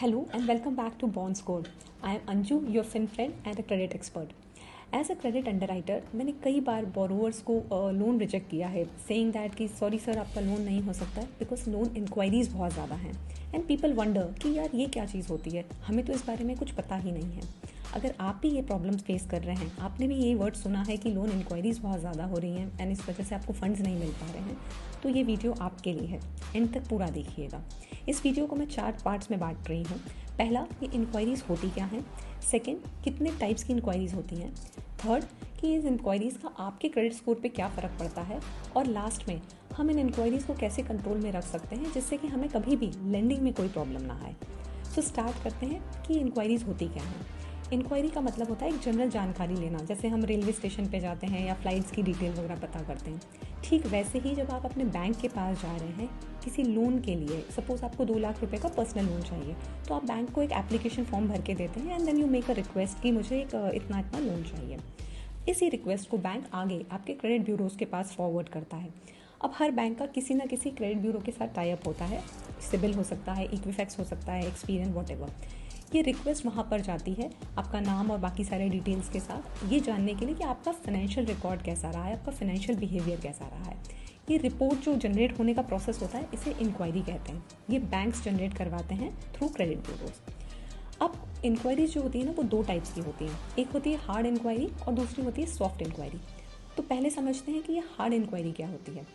Hello and welcome back to Bond Score. I am Anju, your fin friend and a credit expert. As a credit underwriter मैंने कई बार borrowers को loan reject किया है saying that कि sorry sir आपका loan नहीं हो सकता है बिकॉज लोन इंक्वायरीज बहुत ज़्यादा हैं एंड पीपल वंडर कि यार ये क्या चीज़ होती है, हमें तो इस बारे में कुछ पता ही नहीं है. अगर आप भी ये प्रॉब्लम्स फेस कर रहे हैं, आपने भी ये वर्ड सुना है कि लोन इंक्वायरीज बहुत ज़्यादा हो रही हैं एंड इस वजह से आपको फंड्स नहीं मिल पा रहे हैं, तो ये वीडियो आपके लिए है. एंड तक पूरा देखिएगा. इस वीडियो को मैं 4 पार्ट्स में बांट रही हूँ. पहला, ये इंक्वायरीज होती क्या हैं. सेकेंड, कितने टाइप्स की इंक्वायरीज होती हैं. थर्ड, कि इस इंक्वायरीज़ का आपके क्रेडिट स्कोर पे क्या फ़र्क पड़ता है. और लास्ट में हम इन इंक्वायरीज़ को कैसे कंट्रोल में रख सकते हैं जिससे कि हमें कभी भी लेंडिंग में कोई प्रॉब्लम ना आए. सो स्टार्ट करते हैं कि इंक्वायरीज़ होती क्या हैं. इंक्वायरी का मतलब होता है एक जनरल जानकारी लेना, जैसे हम रेलवे स्टेशन पे जाते हैं या फ़्लाइट्स की डिटेल वगैरह पता करते हैं. ठीक वैसे ही जब आप अपने बैंक के पास जा रहे हैं किसी लोन के लिए, सपोज़ आपको 2 लाख रुपए का पर्सनल लोन चाहिए, तो आप बैंक को एक एप्लीकेशन फॉर्म भर के देते हैं and then you make a request कि मुझे एक इतना इतना लोन चाहिए. इसी रिक्वेस्ट को बैंक आगे आपके क्रेडिट ब्यूरोज़ के पास फॉरवर्ड करता है. अब हर बैंक का किसी ना किसी क्रेडिट ब्यूरो के साथ टाई अप होता है. सिबिल हो सकता है, इक्विफैक्स हो सकता है, एक्सपीरियन वॉटेवर. ये रिक्वेस्ट वहाँ पर जाती है आपका नाम और बाकी सारे डिटेल्स के साथ, ये जानने के लिए कि आपका फाइनेंशियल रिकॉर्ड कैसा रहा है, आपका फाइनेंशियल बिहेवियर कैसा रहा है. ये रिपोर्ट जो जनरेट होने का प्रोसेस होता है इसे इंक्वायरी कहते हैं. ये बैंक्स जनरेट करवाते हैं थ्रू क्रेडिट ब्यूरोज. अब इंक्वायरीज जो होती है ना, वो 2 टाइप्स की होती हैं. एक होती है हार्ड इंक्वायरी और दूसरी होती है सॉफ्ट इंक्वायरी. तो पहले समझते हैं कि ये हार्ड इंक्वायरी क्या होती है.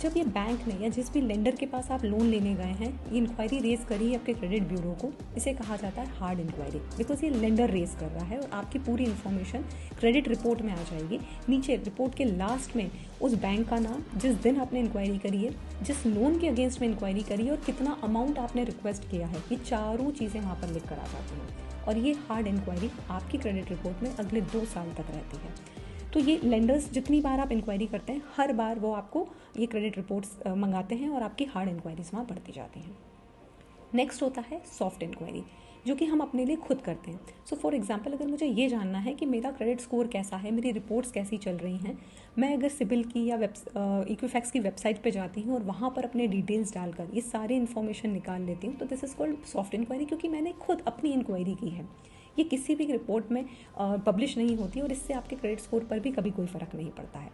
जब ये बैंक ने या जिस भी लेंडर के पास आप लोन लेने गए हैं ये इंक्वायरी रेज करी आपके क्रेडिट ब्यूरो को, इसे कहा जाता है हार्ड इंक्वायरी. बिकॉज ये लेंडर रेज कर रहा है और आपकी पूरी इन्फॉर्मेशन क्रेडिट रिपोर्ट में आ जाएगी. नीचे रिपोर्ट के लास्ट में उस बैंक का नाम, जिस दिन आपने इंक्वायरी करी है, जिस लोन के अगेंस्ट में इंक्वायरी करी है और कितना अमाउंट आपने रिक्वेस्ट किया है, ये चारों चीज़ें वहाँ पर लिख कर आ जाती हैं. और ये हार्ड इंक्वायरी आपकी क्रेडिट रिपोर्ट में अगले 2 साल तक रहती है. तो ये लेंडर्स जितनी बार आप इंक्वायरी करते हैं हर बार वो आपको ये क्रेडिट रिपोर्ट्स मंगाते हैं और आपकी हार्ड इंक्वायरीज वहाँ बढ़ती जाती हैं. नेक्स्ट होता है सॉफ्ट इंक्वायरी, जो कि हम अपने लिए खुद करते हैं. सो फॉर एग्जांपल, अगर मुझे ये जानना है कि मेरा क्रेडिट स्कोर कैसा है, मेरी रिपोर्ट्स कैसी चल रही हैं, मैं अगर सिबिल की या इक्विफैक्स की वेबसाइट पे जाती हूँ और वहाँ पर अपने डिटेल्स डालकर ये सारी इन्फॉर्मेशन निकाल लेती हूँ, तो this is called soft inquiry, क्योंकि मैंने खुद अपनी इंक्वायरी की है. ये किसी भी रिपोर्ट में पब्लिश नहीं होती और इससे आपके क्रेडिट स्कोर पर भी कभी कोई फ़र्क नहीं पड़ता है.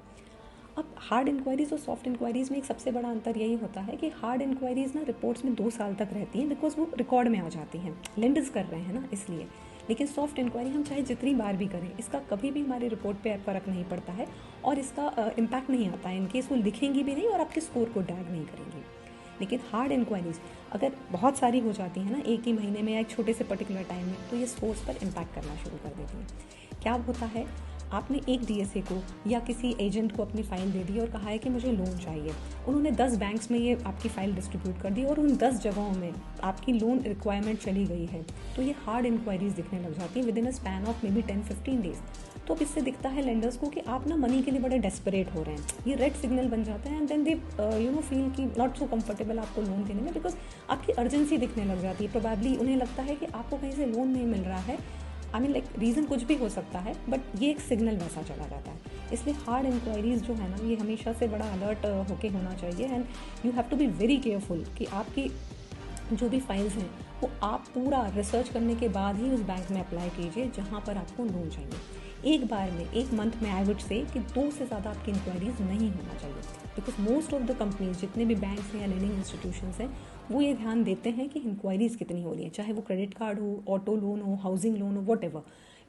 अब हार्ड इंक्वायरीज़ और सॉफ्ट इंक्वायरीज़ में एक सबसे बड़ा अंतर यही होता है कि हार्ड इंक्वायरीज़ ना रिपोर्ट्स में 2 साल तक रहती हैं बिकॉज वो रिकॉर्ड में आ जाती हैं, लेंडर्स कर रहे हैं ना इसलिए. लेकिन सॉफ्ट इंक्वायरी हम चाहे जितनी बार भी करें, इसका कभी भी हमारी रिपोर्ट पे फ़र्क नहीं पड़ता है और इसका इम्पैक्ट नहीं आता है. इनकेस वो लिखेंगी भी नहीं और आपके स्कोर को डैग नहीं करेंगी. लेकिन हार्ड इंक्वायरीज अगर बहुत सारी हो जाती हैं ना एक ही महीने में या एक छोटे से पर्टिकुलर टाइम में, तो ये स्कोर्स पर इम्पैक्ट करना शुरू कर देती हैं. क्या होता है, आपने एक डीएसए को या किसी एजेंट को अपनी फ़ाइल दे दी और कहा है कि मुझे लोन चाहिए. उन्होंने 10 बैंक्स में ये आपकी फ़ाइल डिस्ट्रीब्यूट कर दी और उन 10 जगहों में आपकी लोन रिक्वायरमेंट चली गई है, तो ये हार्ड इंक्वायरीज दिखने लग जाती हैं with in a span of may be 10-15 days. तो अब इससे दिखता है लेंडर्स को कि आप ना मनी के लिए बड़े डेस्परेट हो रहे हैं. ये रेड सिग्नल बन जाता है एंड देन दे फील कि नॉट सो कंफर्टेबल आपको लोन देने में, बिकॉज आपकी अर्जेंसी दिखने लग जाती है. प्रोबेबली उन्हें लगता है कि आपको कहीं से लोन नहीं मिल रहा है. आई मीन लाइक रीज़न कुछ भी हो सकता है, बट ये एक सिग्नल वैसा चला जाता है. इसलिए हार्ड इंक्वायरीज़ जो है ना, ये हमेशा से बड़ा अलर्ट होके होना चाहिए and you have to be very careful कि आपकी जो भी फाइल्स हैं वो आप पूरा रिसर्च करने के बाद ही उस बैंक में अप्लाई कीजिए जहाँ पर आपको लोन चाहिए. एक बार में, एक मंथ में आई वुड से कि 2 से ज़्यादा आपकी इंक्वायरीज नहीं होना चाहिए. Because most of the companies, जितने भी बैंक्स हैं या लैंडिंग इंस्टीट्यूशंस हैं, वो ये ध्यान देते हैं कि इंक्वायरीज कितनी हो रही है, चाहे वो क्रेडिट कार्ड हो, ऑटो लोन हो, हाउसिंग लोन हो, whatever.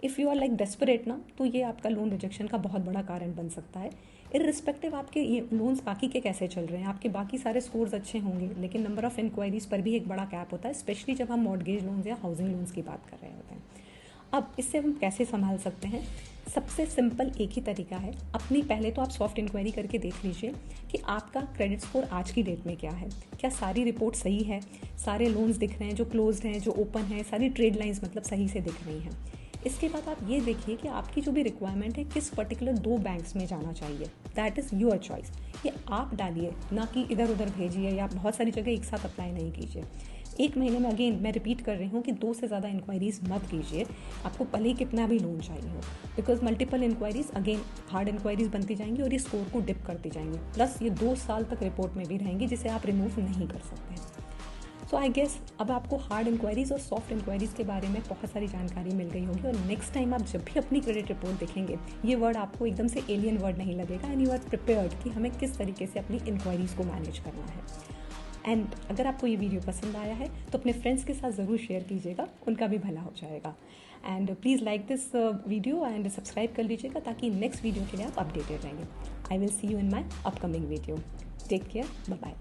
If you are like desperate ना, तो ये आपका लोन रिजेक्शन का बहुत बड़ा कारण बन सकता है. इररिस्पेक्टिव आपके ये लोन्स बाकी के कैसे चल रहे हैं, आपके बाकी सारे स्कोर्स अच्छे होंगे, लेकिन नंबर ऑफ़ इंक्वायरीज पर भी एक बड़ा कैप होता है, स्पेशली जब हम मॉर्गेज लोन्स या हाउसिंग लोन्स की बात कर रहे होते हैं. अब इससे हम कैसे संभाल सकते हैं. सबसे सिंपल एक ही तरीका है. अपनी पहले तो आप सॉफ्ट इंक्वायरी करके देख लीजिए कि आपका क्रेडिट स्कोर आज की डेट में क्या है. क्या सारी रिपोर्ट सही है, सारे लोन्स दिख रहे हैं, जो क्लोज्ड हैं, जो ओपन हैं, सारी ट्रेड लाइंस मतलब सही से दिख रही हैं. इसके बाद आप ये देखिए कि आपकी जो भी रिक्वायरमेंट है किस पर्टिकुलर 2 बैंक्स में जाना चाहिए. That is your choice. ये आप डालिए, ना कि इधर उधर भेजिए या बहुत सारी जगह एक साथ अप्लाई नहीं कीजिए. एक महीने में अगेन मैं रिपीट कर रही हूँ कि 2 से ज़्यादा इंक्वायरीज मत कीजिए, आपको भले ही कितना भी लोन चाहिए हो. Because multiple inquiries again hard inquiries बनती जाएंगी और ये स्कोर को डिप करती जाएंगी. प्लस ये 2 साल तक रिपोर्ट में भी रहेंगी जिसे आप रिमूव नहीं कर सकते हैं. सो आई गेस अब आपको हार्ड इंक्वायरीज़ और सॉफ्ट इंक्वायरीज़ के बारे में बहुत सारी जानकारी मिल गई होगी, और नेक्स्ट टाइम आप जब भी अपनी क्रेडिट रिपोर्ट देखेंगे ये वर्ड आपको एकदम से एलियन वर्ड नहीं लगेगा, एंड यू आर प्रिपेयर्ड कि हमें किस तरीके से अपनी इंक्वायरीज़ को मैनेज करना है। एंड अगर आपको ये वीडियो पसंद आया है तो अपने फ्रेंड्स के साथ ज़रूर शेयर कीजिएगा, उनका भी भला हो जाएगा। And please like this video and subscribe कर लीजिएगा ताकि नेक्स्ट वीडियो के लिए आप अपडेटेड रहेंगे। I will see you in my upcoming video. Take care, bye bye.